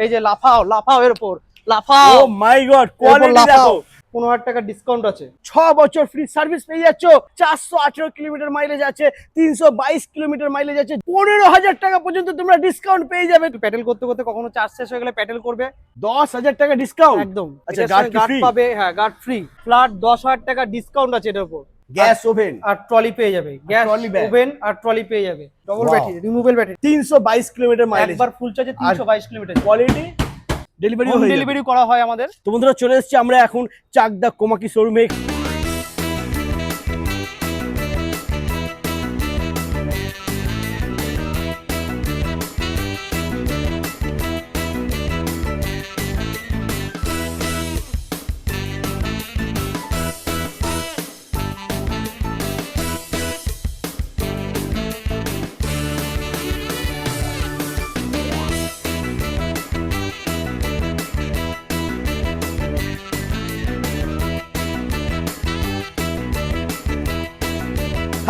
এই যে লাফাও লাফাও এর উপর লাফাও। ও মাই গড, কোয়ালিটি দেখো। 15,000 টাকা ডিসকাউন্ট আছে। 6 বছর ফ্রি সার্ভিস পেয়ে যাচ্ছ, 418 কিলোমিটার মাইলেজ আছে, 322 কিলোমিটার মাইলেজ আছে, 15,000 টাকা পর্যন্ত তোমরা ডিসকাউন্ট পেয়ে যাবে। প্যাডেল করতে করতে কখনো চার্জ শেষ হয়ে গেলে প্যাডেল করবে, 10,000 টাকা ডিসকাউন্ট। একদম। আচ্ছা, গার্ড গার্ড পাবে, হ্যাঁ গার্ড ফ্রি। ফ্ল্যাট 10,000 টাকা ডিসকাউন্ট আছে এটার উপর। গ্যাস ওভেন আর ট্রলি পেয়ে যাবে, গ্যাস ওভেন আর ট্রলি পেয়ে যাবে। Double battery, removable battery, 322 kilometre mileage, একবার ফুল চার্জে 322 kilometre. Quality delivery home delivery করা হয় আমাদের। তো বন্ধুরা চলে এসেছি আমরা এখন চাকদা কোমাকি শোরুমে।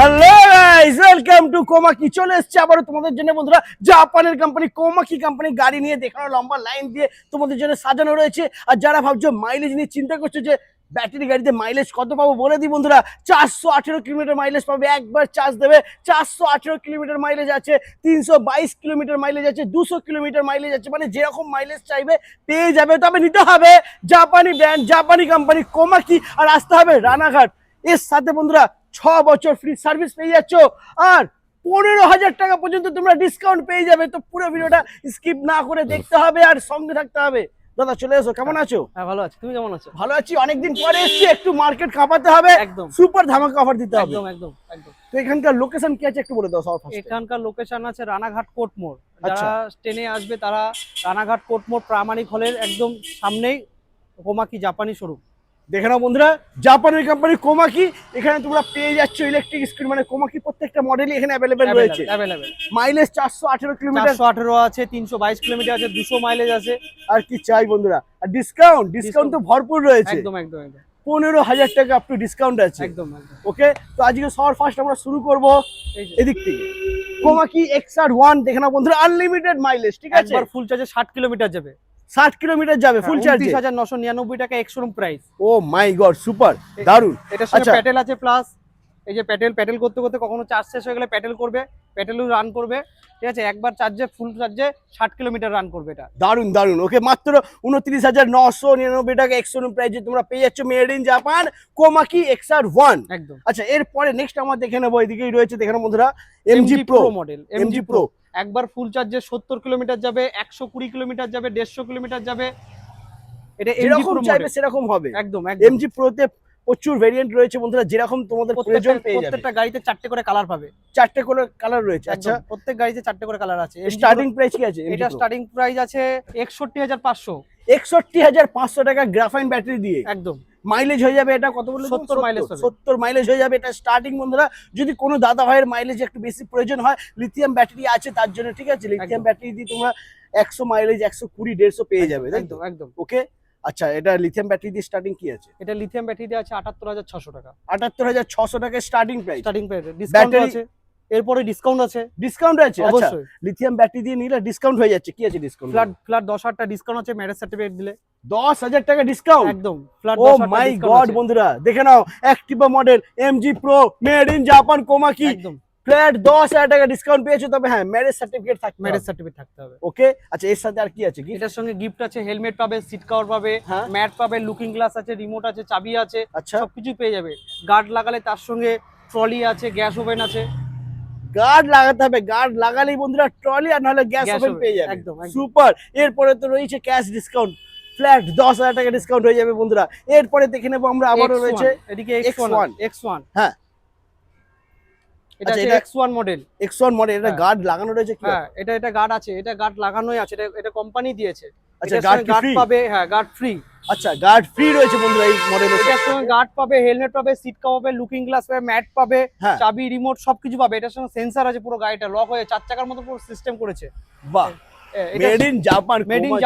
Hello guys, welcome to Komaki. চলে এসেছি আবারও তোমাদের জন্য বন্ধুরা জাপানের কোম্পানি কোমাকি কোম্পানি গাড়ি নিয়ে। দেখানো লম্বা লাইন দিয়ে তোমাদের জন্য সাজানো রয়েছে। আর যারা ভাবছো মাইলেজ নিয়ে চিন্তা করছো যে ব্যাটারি গাড়িতে মাইলেজ কত পাবো, বলে দিই বন্ধুরা 418 কিলোমিটার মাইলেজ পাবে। একবার চার্জ দেবে 418 কিলোমিটার মাইলেজ আছে, 322 কিলোমিটার মাইলেজ আছে, 200 কিলোমিটার মাইলেজ আছে। মানে যেরকম মাইলেজ চাইবে পেয়ে যাবে। তবে নিতে হবে জাপানি ব্র্যান্ড, জাপানি কোম্পানি কোমাকি, আর আসতে হবে রানাঘাট। এর সাথে বন্ধুরা 6 বছর ফ্রি সার্ভিস পেয়ে যাচ্ছ, আর 15,000 টাকা পর্যন্ত তোমরা ডিসকাউন্ট পেয়ে যাবে। তো পুরো ভিডিওটা স্কিপ না করে দেখতে হবে আর সঙ্গে থাকতে হবে। দাদা চলে এসো, কেমন আছো? হ্যাঁ ভালো আছি, তুমি কেমন আছো? ভালো আছি, অনেকদিন পরে এসেছি, একটু মার্কেট কাঁপাতে হবে, একদম সুপার ধামাকা অফার দিতে হবে। একদম একদম একদম। তো এখানকার লোকেশন কি আছে একটু বলে দাও সবার ফার্স্টে। এখানকার লোকেশন আছে রানাঘাট কোর্ট মোড়। আচ্ছা। যারা ট্রেনে আসবে তারা রানাঘাট কোর্ট মোড় প্রামাণিক হলের একদম সামনেই কোমাকি জাপানি শোরুম। দেখে নাও বন্ধুরা, জাপানের কোম্পানি কোমাকি। এখানে তোমরা পেয়ে যাচ্ছ ইলেকট্রিক স্কুটি, মানে কোমাকি প্রত্যেকটা মডেলই এখানে অ্যাভেলেবেল রয়েছে। মাইলেজ 418 কিলোমিটার, 418 আছে, 322 কিলোমিটার আছে, 200 মাইলেজ আছে। আর কি চাই বন্ধুরা। আর ডিসকাউন্ট তো ভরপুর রয়েছে। একদম একদম একদম। 15,000 টাকা আপ টু ডিসকাউন্ট আছে। একদম একদম। ওকে, তো আজকে সবার ফার্স্ট আমরা শুরু করব এদিক থেকে। কোমাকি XR1 দেখে নাও বন্ধুরা, আনলিমিটেড মাইলেজ, ঠিক আছে? একবার ফুল চার্জে 60 কিলোমিটার যাবে। 60 কিলোমিটার যাবে ফুল চার্জে, 29,999 টাকা এক্স-শোরুম প্রাইস। ও মাই গড, সুপার দারুন। এটার সঙ্গে প্যাডেল আছে, প্লাস এই যে প্যাডেল করতে করতে কখনো চার্জ শেষ হয়ে গেলে প্যাডেল করবে, প্যাডেলও রান করবে, ঠিক আছে? একবার চার্জে ফুল চার্জে 60 কিলোমিটার রান করবে এটা। দারুন দারুন। ওকে, মাত্র 29,999 টাকা এক্স-শোরুম প্রাইসে তোমরা পেয়ে যাচ্ছ made in Japan Komaki XR1। একদম। আচ্ছা, এরপরে নেক্সট আমরা দেখে নেবো, এদিকেই রয়েছে দেখে নাও বন্ধুরা MG Pro model. MG Pro একবার ফুল চার্জে 70 কিলোমিটার যাবে, 120 কিলোমিটার যাবে, 150 কিলোমিটার যাবে। এটা যেরকম চাইবে সেরকম হবে। একদম। MG Pro তে প্রচুর ভেরিয়েন্ট রয়েছে বন্ধুরা, যেরকম তোমাদের প্রয়োজন পেয়ে যাবে। প্রত্যেকটা গাড়িতে 4টে করে কালার পাবে, 4টে করে কালার রয়েছে। আচ্ছা, প্রত্যেক গাড়িতে 4টে করে কালার আছে। স্টার্টিং প্রাইস কি আছে? এটা স্টার্টিং প্রাইস আছে 61,500। 61,500 টাকা গ্রাফাইন ব্যাটারি দিয়ে। একদম। মাইলেজ হয়ে যাবে এটা কত বলে? 70 মাইলেজ হবে। 70 মাইলেজ হয়ে যাবে এটা স্টার্টিং বন্ধুরা। যদি কোনো দাদা ভাইয়ের মাইলেজ একটু বেশি প্রয়োজন হয়, লিথিয়াম ব্যাটারি আছে তার জন্য, ঠিক আছে? লিথিয়াম ব্যাটারি দিয়ে তোমরা 100 মাইলেজ 120 150 পেয়ে যাবে। একদম একদম। ওকে, আচ্ছা, এটা লিথিয়াম ব্যাটারি দিয়ে স্টার্টিং কি আছে? এটা লিথিয়াম ব্যাটারি দিয়ে আছে 78,600 টাকা। 78,600 টাকা starting price. Starting price, discount আছে, এরপরে ডিসকাউন্ট আছে। ডিসকাউন্ট আছে অবশ্যই। লিথিয়াম ব্যাটারি দিয়ে নিলে ডিসকাউন্ট হয়ে যাচ্ছে। কি আছে ডিসকাউন্ট? ফ্ল্যাট 10,000 টাকা ডিসকাউন্ট আছে, ম্যারেজ সার্টিফিকেট দিলে 10,000 টাকা ডিসকাউন্ট। একদম ফ্ল্যাট। ও মাই গড বন্ধুরা, দেখে নাও Activa model MG Pro made in Japan Komaki, একদম ফ্ল্যাট 10,000 টাকা ডিসকাউন্ট পেয়েছো। তবে হ্যাঁ, ম্যারেজ সার্টিফিকেট থাকতে হবে। ওকে, আচ্ছা, এর সাথে আর কি আছে? কি এটার সঙ্গে গিফট আছে, হেলমেট পাবে, সিট কভার পাবে, ম্যাট পাবে, লুকিং গ্লাস আছে, রিমোট আছে, চাবি আছে, আচ্ছা, সবকিছু পেয়ে যাবে। গার্ড লাগালে তার সঙ্গে ট্রলি আছে, গ্যাস ওভেন আছে। গার্ড লাগাতে হবে, গার্ড লাগালেই বন্ধুরা ট্রলি আর নাহলে গ্যাস ওভেন পেয়ে যাবে। একদম সুপার। এরপরে তো রয়েছে ক্যাশ ডিসকাউন্ট, ফ্ল্যাট 10,000 টাকা ডিসকাউন্ট হয়ে যাবে বন্ধুরা। এরপরে দেখে নেবো আমরা আবারও রয়েছে এদিকে X1। হ্যাঁ, এটা আছে X1 মডেল। X1 মডেল, এটা গার্ড লাগানো রয়েছে কি? হ্যাঁ, এটা গার্ড আছে, এটা গার্ড লাগানোই আছে, এটা কোম্পানি দিয়েছে। আচ্ছা, গার্ড পাবে, হ্যাঁ গার্ড ফ্রি। আচ্ছা, গার্ড ফ্রি রয়েছে বন্ধুরা এই মডেলে। এটার সঙ্গে গার্ড পাবে, হেলমেট পাবে, সিট কভার পাবে, লুকিং গ্লাস পাবে, ম্যাট পাবে, চাবি, রিমোট সবকিছু পাবে। এটার সঙ্গে সেন্সর আছে, পুরো গাড়িটা লক হয়ে 4 চাকার মতো পুরো সিস্টেম করেছে। বাহ, মেড ইন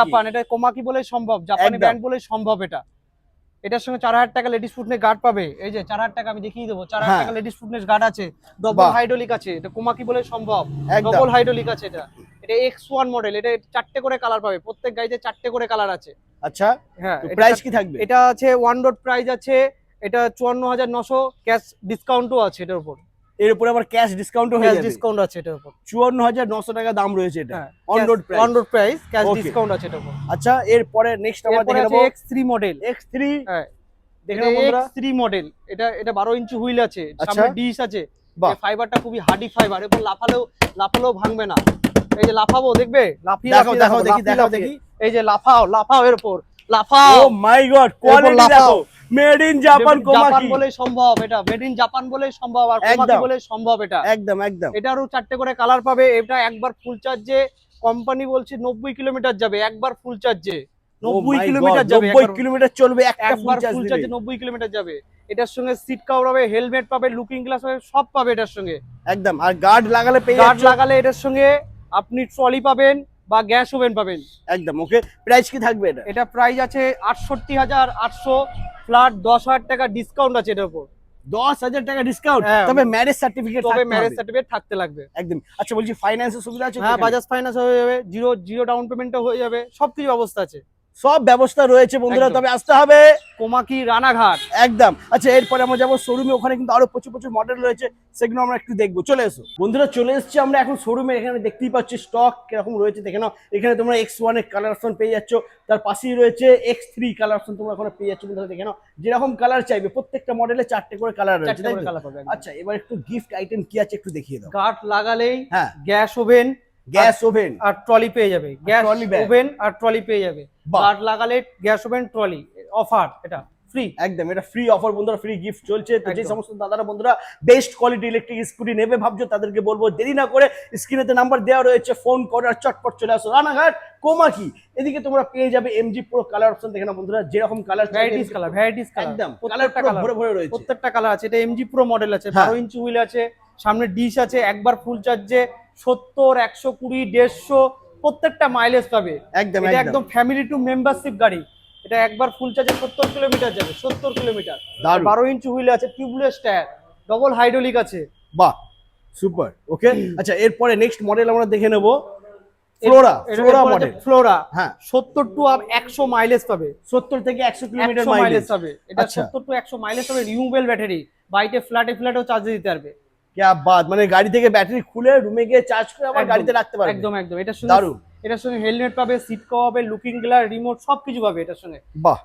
জাপান। এটা কোমাকি বলে সম্ভব, জাপানি ব্র্যান্ড বলে সম্ভব এটা। এটার সঙ্গে 4,000 টাকা লেডিস ফুটনেস গার্ড পাবে। এই যে 4,000 টাকা আমি দেখিয়ে দেবো, 4,000 টাকা লেডিস ফুটনেস গার্ড আছে, ডবল হাইড্রোলিক আছে। এটা কোমাকি বলে সম্ভব, ডবল হাইড্রোলিক আছে এটা। এটা X1 মডেল, এটা 4টে করে কালার পাবে, প্রত্যেক গাড়িতে 4টে করে কালার আছে। আচ্ছা, হ্যাঁ, প্রাইস কি থাকবে? এটা আছে ওয়ান ডট প্রাইস আছে, এটা 54,900, ক্যাশ ডিসকাউন্টও আছে এটার উপর। এর উপরে আবার ক্যাশ ডিসকাউন্টও হয়ে ক্যাশ যাবে। ডিসকাউন্ট আছে এটার উপর। 54,900 টাকা দাম রয়েছে এটা, হ্যাঁ, on road price. On road price, cash Okay. Discount আছে এটার উপর। আচ্ছা, এরপরে নেক্সট আমরা এরপরে দেখে আছে নেব X3 মডেল। X3। হ্যাঁ, দেখে এটা নেব বন্ধুরা। X3 মডেল, এটা 12 ইঞ্চি হুইল আছে, আচ্ছা। সামনে ডিশ আছে। বাহ। এই ফাইবারটা খুবই হার্ডি ফাইবার, এবং লাফালেও ভাঙবে না। এই যে লাফাবো, দেখবে লাফিয়ে দেখাও, লাফিয়ে দেখাও, দেখি, লাফিয়ে দেখাও, লাফিয়ে। দেখি। এই যে লাফাও এর উপর, লাফাও। ও মাই গড, কোয়ালিটি লাফাও। দেখো, made in Japan Japan Komaki. বলেই সম্ভব, এটা মেড ইন জাপান বলেই সম্ভব, আর কোমাকি একদম। বলেই সম্ভব এটা। একদম একদম। এটারও 4টে করে কালার পাবে। এটা একবার ফুল চার্জে কোম্পানি বলছে 90 কিলোমিটার যাবে, একবার ফুল চার্জে 90 কিলোমিটার যাবে, 90 কিলোমিটার চলবে একটা একবার ফুল ফুল চার্জ চার্জে 90 কিলোমিটার যাবে। এটার সঙ্গে সিট কভার হবে, হেলমেট পাবে, লুকিং গ্লাস পাবে, সব পাবে এটার সঙ্গে। একদম। আর গার্ড লাগালে পেয়ে গার্ড যাচ্ছ। লাগালে এটার সঙ্গে আপনি ট্রলি পাবেন বা গ্যাস ওভেন পাবেন। একদম। ওকে, প্রাইস কি থাকবে এটা? এটা প্রাইস আছে 68,800, ফ্ল্যাট 10,000 টাকা ডিসকাউন্ট আছে এটার উপর। 10,000 টাকা ডিসকাউন্ট, হ্যাঁ। তবে ম্যারেজ সার্টিফিকেট তবে থাকতে ম্যারেজ হবে। সার্টিফিকেট থাকতে লাগবে। একদম। আচ্ছা, বলছি ফাইন্যান্সের সুবিধা আছে? হ্যাঁ, বাজাজ ফাইন্যান্স হয়ে যাবে, জিরো ডাউন পেমেন্টও হয়ে যাবে, সবকিছু ব্যবস্থা আছে। সব ব্যবস্থা রয়েছে বন্ধুরা, একদম। তবে আসতে হবে কোমাকি রানাঘাট। একদম। আচ্ছা, এরপরে আমরা যাবো শোরুমে, ওখানে কিন্তু আরো প্রচুর মডেল রয়েছে, সেগুলো আমরা একটু দেখবো। চলে এসো বন্ধুরা, চলে এসেছি আমরা এখন শোরুমে। এখানে দেখতেই পাচ্ছি স্টক কিরকম রয়েছে দেখে নাও। এখানে তোমরা X1 এর কালার অপশন পেয়ে যাচ্ছ, তার পাশেই রয়েছে X3 কালার অপশন তোমরা ওখানে পেয়ে যাচ্ছ। বন্ধুরা দেখে নাও, যেরকম কালার চাইবে প্রত্যেকটা মডেলে 4টে করে কালার রয়েছে, 4টে তাই করে তো? কালার পাবে। আচ্ছা, এবার একটু গিফট আইটেম কি আছে একটু দেখিয়ে দাও। গার্ড লাগালেই হ্যাঁ, গ্যাস ওভেন, গ্যাস ওভেন আর ট্রলি পেয়ে যাবে। Gas trolley bag. ওভেন আর ট্রলি পেয়ে যাবে। বাহ। গার্ড লাগালে গ্যাস ওভেন ট্রলি অফার, এটা ফ্রি। একদম, এটা ফ্রি অফার বন্ধুরা, ফ্রি গিফট চলছে। তো যে একদম। সমস্ত দাদারা বন্ধুরা বেস্ট কোয়ালিটি ইলেকট্রিক স্কুটি নেবে ভাবছো, তাদেরকে বলবো দেরি না করে স্ক্রিনেতে নাম্বার দেওয়া রয়েছে, ফোন করে আর চটপট চলে আসো রানাঘাট কোমাকি। এদিকে তোমরা পেয়ে যাবে MG প্রো কালার অপশন। দেখে না বন্ধুরা, যেরকম colour varieties colour, varieties colour, একদম কালার প্রত্যেকটা কালার ভরে ভরে রয়েছে। প্রত্যেকটা কালার আছে। এটা MG প্রো মডেল আছে, হ্যাঁ। 12 ইঞ্চি হুইল আছে, সামনে ডিশ আছে, একবার ফুল চার্জে 70, 120, 150 প্রত্যেকটা মাইলেজ পাবে। একদম এটা একদম একদম ফ্যামিলি টু মেম্বারশিপ গাড়ি। এটা একবার ফুল চার্জে 70 কিলোমিটার যাবে, 70 কিলোমিটার। দারুণ। 12 ইঞ্চি হুইল আছে, টিউবলেস টায়ার, ডবল হাইড্রোলিক আছে। বাহ, সুপার। ওকে, আচ্ছা, এরপরে নেক্সট মডেল আমরা দেখে নেব ফ্লোরা। Flora model. ফ্লোরা, হ্যাঁ, 70 টু 100 মাইলেজ পাবে। 70 থেকে 100 কিলোমিটার 100 মাইলেজ মাইলেজ পাবে। এটা আচ্ছা। 70 টু 100 মাইলেজ পাবে, রিমুভেবল ব্যাটারি। বাড়িতে ফ্ল্যাটেও চার্জ দিতে পারবে। क्या बात, মানে গাড়ি থেকে ব্যাটারি খুলে রুমে গিয়ে চার্জ করে আবার একদম, গাড়িতে রাখতে পারবে। একদম একদম। এটার সঙ্গে দারুণ। এটার সঙ্গে হেলমেট পাবে, সিট কভার পাবে, লুকিং গ্লাস, রিমোট সবকিছু পাবে এটার সঙ্গে। বাহ,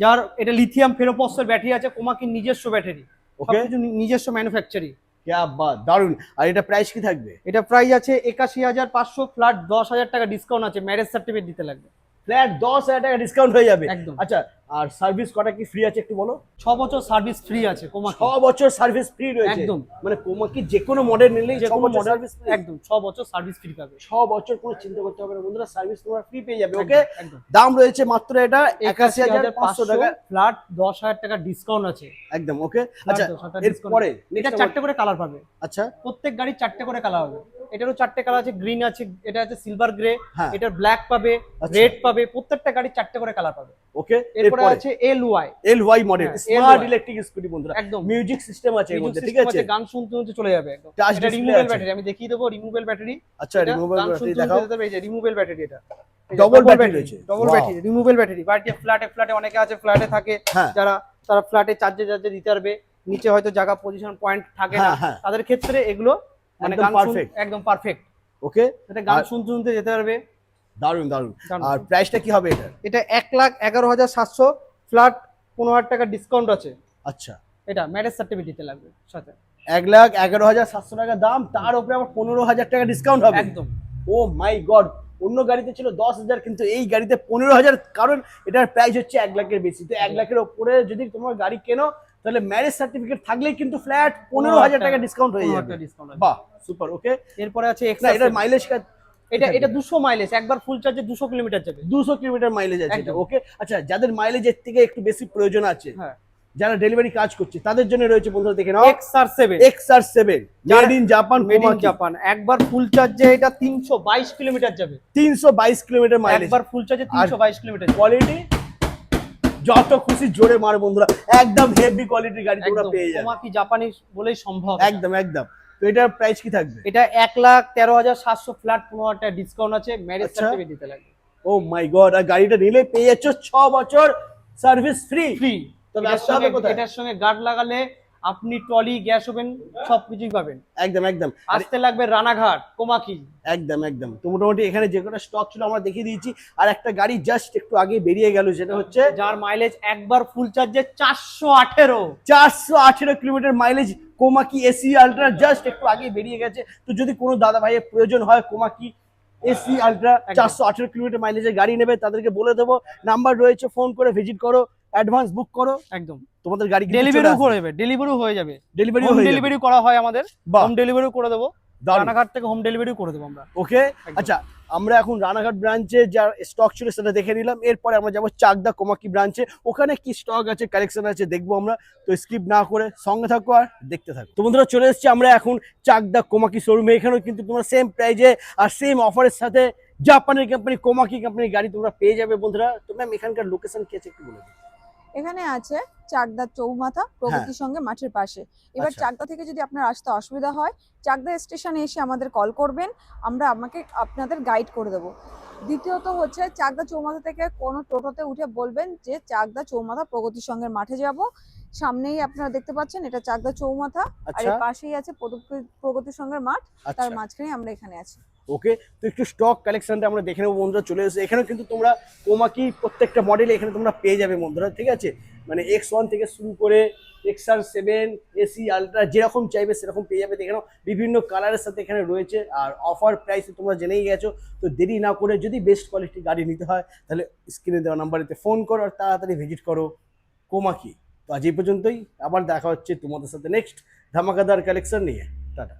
যার এটা লিথিয়াম ফেরোপসের ব্যাটারি আছে, কোমাকির নিজস্ব ব্যাটারি, ওকে, সবকিছু নিজস্ব ম্যানুফ্যাকচারিং। क्या बात, দারুণ। আর এটা প্রাইস কি থাকবে? এটা প্রাইস আছে 81,500, ফ্ল্যাট 10,000 টাকা ডিসকাউন্ট আছে, ম্যারেজ সার্টিফিকেট দিতে লাগবে। ফ্ল্যাট 10,000 টাকা ডিসকাউন্ট হয়ে যাবে। একদম। আচ্ছা, আর সার্ভিস কটা কি ফ্রি আছে একটু বলো? 6 বছর সার্ভিস ফ্রি আছে কোমাকি। 6 বছর সার্ভিস ফ্রি রয়েছে একদম। মানে কোমাকি যে কোনো মডেল নিলেই যে 6 কোনো বছর মডেল, সার্ভিস ফ্রি। একদম 6 বছর সার্ভিস ফ্রি পাবে। 6 বছর কোনো চিন্তা করতে হবে না বন্ধুরা, সার্ভিস তোমরা ফ্রি পেয়ে যাবে। একদম, ওকে, একদম। দাম রয়েছে মাত্র এটা 81,500 টাকা, ফ্ল্যাট 10,000 টাকা ডিসকাউন্ট আছে। একদম। ওকে, আচ্ছা, 10,000 টাকা এরপরে এটা 4টে করে কালার পাবে। আচ্ছা, প্রত্যেক গাড়ি 4টে করে কালার হবে। এটারও 4টে কালার আছে, গ্রিন আছে, এটা আছে সিলভার গ্রে, হ্যাঁ। এটার ব্ল্যাক পাবে, আচ্ছা। রেড পাবে, প্রত্যেকটা গাড়ি 4টে করে কালার পাবে। ওকে, এরপরে আছে LY, LY মডেল, হ্যাঁ, স্মার্ট LY ইলেকট্রিক স্কুটি বন্ধুরা, একদম। মিউজিক সিস্টেম আছে এর মিউজিক মধ্যে, ঠিক সিস্টেম আছে? গান শুনতে শুনতে চলে যাবে একদম। টাচ এটা ডিসপ্লে রিমুভেবল আছে। ব্যাটারি, আমি দেখিয়ে দেবো রিমুভেবল ব্যাটারি। আচ্ছা, রিমুভেবল গান ব্যাটারি শুনতে দেখাও। শুনতে এই যে রিমুভেবল ব্যাটারি, এটা Double battery রয়েছে। Double Wow. Battery, removable battery. বাড়িতে ফ্ল্যাটে অনেকে আছে, ফ্ল্যাটে থাকে হ্যাঁ। যারা, তারা ফ্ল্যাটে চার্জে দিতে পারবে, নিচে হয়তো জায়গা পজিশন পয়েন্ট থাকে না, হ্যাঁ, হ্যাঁ। তাদের ক্ষেত্রে এগুলো মানে একদম গান perfect। একদম পারফেক্ট। ওকে, এটা গান আর- শুনতে শুনতে যেতে পারবে। দারুণ দারুণ। দারুণ। আর প্রাইসটা কি হবে এটা? এটা 1,11,700, ফ্ল্যাট 15,000 টাকা ডিসকাউন্ট আছে। আচ্ছা, এটা ম্যারেজ সার্টিফিকেট দিতে লাগবে সাথে। 1,11,700 টাকা দাম, তার উপরে আবার 15,000 টাকা ডিসকাউন্ট হবে। একদম। ও মাই গড, অন্য গাড়িতে ছিল 10,000, কিন্তু এই গাড়িতে 15,000, কারণ এটার প্রাইস হচ্ছে 1 লাখের বেশি। তো 1 লাখের উপরে যদি তোমার গাড়ি কেনো, তাহলে ম্যারেজ সার্টিফিকেট থাকলেই কিন্তু ফ্ল্যাট 15,000 টাকা ডিসকাউন্ট হয়ে যাবে। ডিসকাউন্ট আছে। বাহ, সুপার। ওকে, এরপরে আছে না এটার মাইলেজ এটা 200 মাইলেজ, একবার ফুল চার্জে 200 কিলোমিটার যাবে। 200 কিলোমিটার মাইলেজ আছে এটা। একদম। ওকে, আচ্ছা, যাদের মাইলেজের থেকে একটু বেশি প্রয়োজন আছে, হ্যাঁ, যারা ডেলিভারি কাজ করছে, তাদের জন্য রয়েছে বন্ধুরা, দেখে নাও XR7, XR7 made in Japan, made in Japan. একবার ফুল চার্জে এটা 322 কিলোমিটার যাবে। 322 কিলোমিটার মাইলেজ। একবার ফুল চার্জে 322 কিলোমিটার। কোয়ালিটি যত খুশি জোরে মার বন্ধুরা, একদম হেভি কোয়ালিটির গাড়ি তোমরা একদম পেয়ে যাবে। কোমাকি জাপানি বলেই সম্ভব। একদম একদম। তো এটার প্রাইস কি থাকবে? এটা 1,13,700 ফ্ল্যাট 15,000 টাকা ডিসকাউন্ট আছে, ম্যারেজ আচ্ছা। সার্টিফিকেট দিতে লাগবে। ও মাই গড, আর গাড়িটা নিলে পেয়ে যাচ্ছ 6 বছর সার্ভিস ফ্রি। ফ্রি। তবে আসতে হবে কোথায়? এটার সঙ্গে গার্ড লাগালে আপনি ট্রলি, গ্যাস ওভেন সবকিছুই পাবেন। একদম একদম। আসতে লাগবে রানাঘাট কোমাকি। একদম একদম। তো মোটামুটি এখানে যে কটা স্টক ছিল আমরা দেখিয়ে দিয়েছি। আর একটা গাড়ি জাস্ট একটু আগে বেরিয়ে গেল, সেটা হচ্ছে যার মাইলেজ একবার ফুল চার্জে 418। 418 kilometre mileage Komaki AC ultra just একটু আগে বেরিয়ে গেছে। তো যদি কোনো দাদা ভাইয়ের প্রয়োজন হয় কোমাকি এসি আলট্রা 418 কিলোমিটার মাইলেজের গাড়ি নেবে, তাদেরকে বলে দেবো, নাম্বার রয়েছে, ফোন করে ভিজিট করো, অ্যাডভান্স বুক করো, একদম তোমাদের গাড়ি ডেলিভারিও করে দেবে, ডেলিভারিও হয়ে যাবে। ডেলিভারি হোম ডেলিভারি করা হয় আমাদের, বাহ, হোম ডেলিভারিও করে দেবো। দারুণ। রানাঘাট থেকে হোম ডেলিভারিও করে দেবো আমরা। ওকে, একদম। আচ্ছা আমরা এখন রানাঘাট ব্রাঞ্চে যা স্টক ছিল সেটা দেখে নিলাম। এরপরে আমরা যাবো চাকদা কোমাকি ব্রাঞ্চে, ওখানে কি স্টক আছে, কালেকশন আছে দেখবো আমরা। তো স্কিপ না করে সঙ্গে থাকো আর দেখতে থাকো। তো বন্ধুরা চলে এসেছি আমরা এখন চাকদা কোমাকি শোরুমে। এখানেও কিন্তু তোমরা সেম প্রাইজে আর সেম অফারের সাথে জাপানের কোম্পানি কোমাকি কোম্পানির গাড়ি তোমরা পেয়ে যাবে বন্ধুরা। তো ম্যাম এখানকার লোকেশন কি আছে একটু বলে দিন। এখানে আছে চাকদা চৌমাথা, প্রগতির সঙ্গে মাঠের পাশে। এবার আচ্ছা। চাকদা থেকে যদি আপনার আসতে অসুবিধা হয়, চাকদা স্টেশনে এসে আমাদের কল করবেন, আমরা আপনাদের গাইড করে দেবো। দ্বিতীয়ত হচ্ছে চাকদা চৌমাথা থেকে কোনো টোটোতে উঠে বলবেন যে চাকদা চৌমাথা প্রগতির সঙ্গে মাঠে যাব। সামনেই আপনারা দেখতে পাচ্ছেন এটা চাকদা চৌমাথা, আর আচ্ছা এর পাশেই আছে প্রগতির সঙ্গে মাঠ, তার আচ্ছা মাঝখানে আমরা এখানে আছি। ওকে। তো একটু স্টক কালেকশনটা আমরা দেখে নেবো বন্ধুরা। চলে এসে এখানেও কিন্তু তোমরা কোমাকি প্রত্যেকটা মডেল এখানে তোমরা পেয়ে যাবে বন্ধুরা, ঠিক আছে? মানে X1 থেকে শুরু করে XR7 এসি আলট্রা যেরকম চাইবে সেরকম পেয়ে যাবে। দেখে নাও বিভিন্ন কালারের সাথে এখানে রয়েছে, আর অফার প্রাইসে তোমরা জেনেই গেছো। তো দেরি না করে যদি বেস্ট কোয়ালিটির গাড়ি নিতে হয় তাহলে স্ক্রিনে দেওয়া নাম্বারেতে ফোন করো আর তাড়াতাড়ি ভিজিট করো কোমাকি। তো আজ এই পর্যন্তই, আবার দেখা হচ্ছে তোমাদের সাথে নেক্সট ধামাকাদার কালেকশন নিয়ে। টাটা।